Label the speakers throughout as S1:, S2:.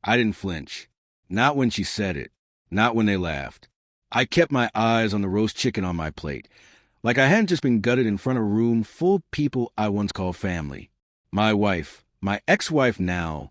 S1: I didn't flinch. Not when she said it. Not when they laughed. I kept my eyes on the roast chicken on my plate, like I hadn't just been gutted in front of a room full of people I once called family. My wife, my ex-wife now,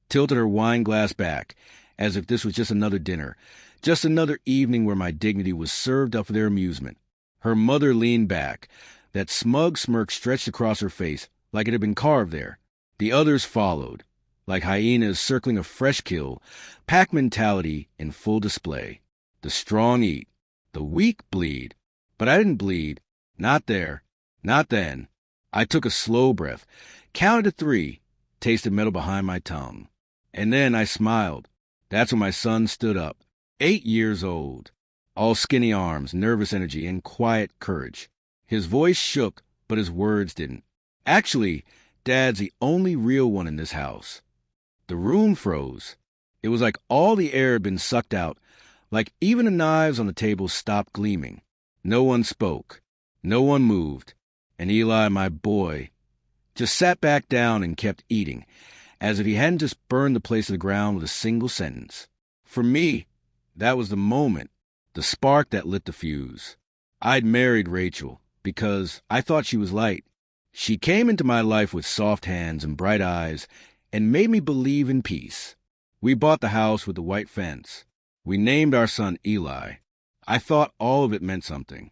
S1: tilted her wine glass back, as if this was just another dinner, just another evening where my dignity was served up for their amusement. Her mother leaned back, that smug smirk stretched across her face like it had been carved there. The others followed, like hyenas circling a fresh kill, pack mentality in full display. The strong eat, the weak bleed. But I didn't bleed. Not there. Not then. I took a slow breath, counted to 3, tasted metal behind my tongue. And then I smiled. That's when my son stood up, 8 years old. All skinny arms, nervous energy, and quiet courage. His voice shook, but his words didn't. Actually, Dad's the only real one in this house. The room froze. It was like all the air had been sucked out, like even the knives on the table stopped gleaming. No one spoke. No one moved. And Eli, my boy, just sat back down and kept eating, as if he hadn't just burned the place to the ground with a single sentence. For me, that was the moment, the spark that lit the fuse. I'd married Rachel because I thought she was light. She came into my life with soft hands and bright eyes and made me believe in peace. We bought the house with the white fence. We named our son Eli. I thought all of it meant something.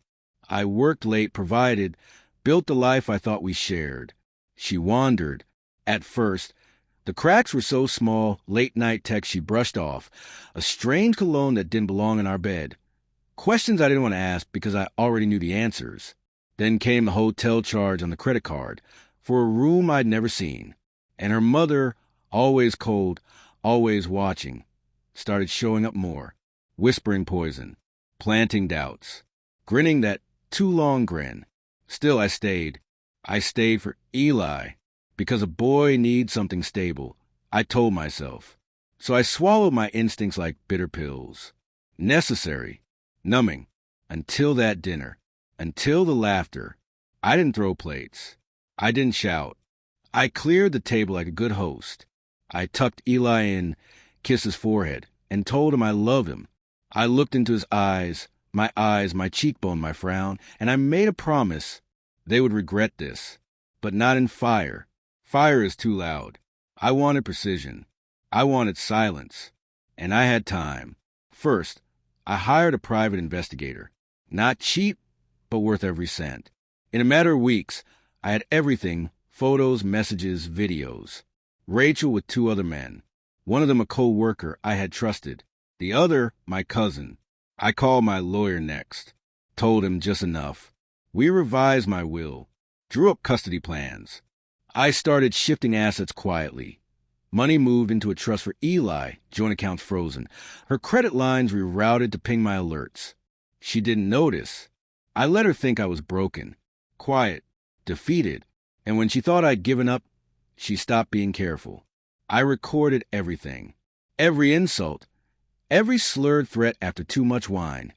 S1: I worked late, provided, built the life I thought we shared. She wandered. At first, the cracks were so small, late-night texts she brushed off, a strange cologne that didn't belong in our bed. Questions I didn't want to ask because I already knew the answers. Then came the hotel charge on the credit card for a room I'd never seen. And her mother, always cold, always watching, started showing up more, whispering poison, planting doubts, grinning that too-long grin. Still, I stayed. I stayed for Eli, because a boy needs something stable, I told myself. So I swallowed my instincts like bitter pills. Necessary, numbing, until that dinner, until the laughter. I didn't throw plates. I didn't shout. I cleared the table like a good host. I tucked Eli in, kissed his forehead, and told him I love him. I looked into his eyes, my cheekbone, my frown, and I made a promise they would regret this, but not in fire. Fire is too loud. I wanted precision. I wanted silence. And I had time. First, I hired a private investigator. Not cheap, but worth every cent. In a matter of weeks, I had everything, photos, messages, videos. Rachel with 2 other men. One of them a co-worker I had trusted. The other, my cousin. I called my lawyer next. Told him just enough. We revised my will. Drew up custody plans. I started shifting assets quietly. Money moved into a trust for Eli, joint accounts frozen. Her credit lines rerouted to ping my alerts. She didn't notice. I let her think I was broken, quiet, defeated. And when she thought I'd given up, she stopped being careful. I recorded everything. Every insult. Every slurred threat after too much wine.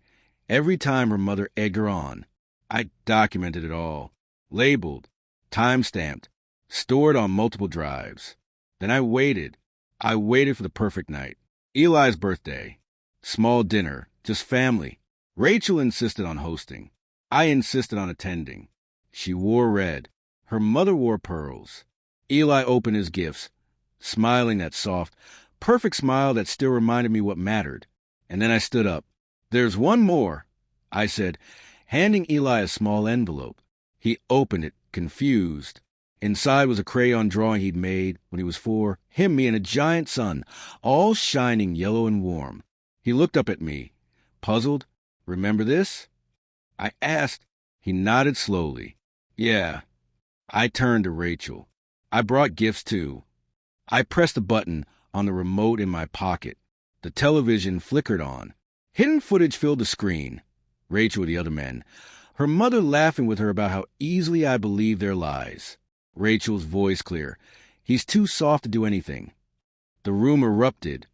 S1: Every time her mother egged her on. I documented it all. Labeled. Time-stamped. Stored on multiple drives. Then I waited. I waited for the perfect night. Eli's birthday. Small dinner. Just family. Rachel insisted on hosting. I insisted on attending. She wore red. Her mother wore pearls. Eli opened his gifts, smiling that soft, perfect smile that still reminded me what mattered. And then I stood up. "There's one more," I said, handing Eli a small envelope. He opened it, confused. Inside was a crayon drawing he'd made when he was 4, him, me, and a giant sun, all shining yellow and warm. He looked up at me, puzzled. "Remember this?" I asked. He nodded slowly. "Yeah." I turned to Rachel. I brought gifts, too. I pressed a button on the remote in my pocket. The television flickered on. Hidden footage filled the screen. Rachel with the other men. Her mother laughing with her about how easily I believed their lies. Rachel's voice clear. "He's too soft to do anything." The room erupted,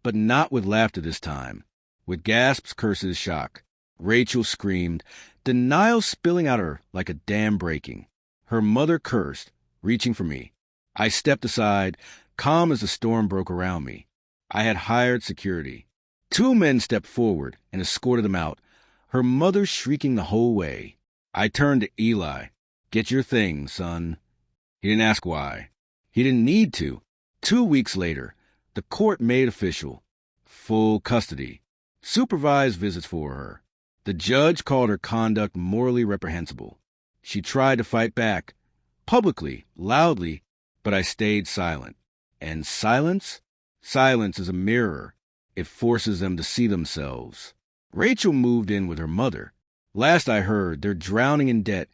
S1: but not with laughter this time. With gasps, curses, shock. Rachel screamed, denial spilling out of her like a dam breaking. Her mother cursed, reaching for me. I stepped aside, calm as the storm broke around me. I had hired security. 2 men stepped forward and escorted them out, her mother shrieking the whole way. I turned to Eli. Get your things, son. He didn't ask why. He didn't need to. 2 weeks later, the court made official. Full custody. Supervised visits for her. The judge called her conduct morally reprehensible. She tried to fight back, publicly, loudly, but I stayed silent. And silence? Silence is a mirror. It forces them to see themselves. Rachel moved in with her mother. Last I heard, they're drowning in debt,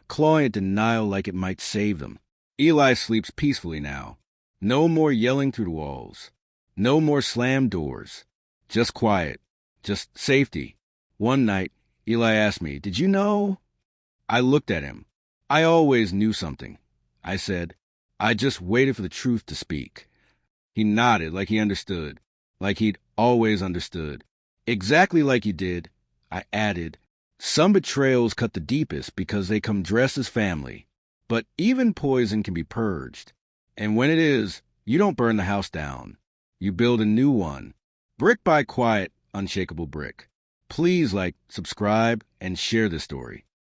S1: clawing at denial like it might save them. Eli sleeps peacefully now. No more yelling through the walls. No more slammed doors. Just quiet. Just safety. One night, Eli asked me, "Did you know?" I looked at him. I always knew something. I said, I just waited for the truth to speak. He nodded like he understood, like he'd always understood. Exactly like he did, I added, some betrayals cut the deepest because they come dressed as family. But even poison can be purged. And when it is, you don't burn the house down. You build a new one. Brick by quiet, unshakable brick. Please like, subscribe, and share this story.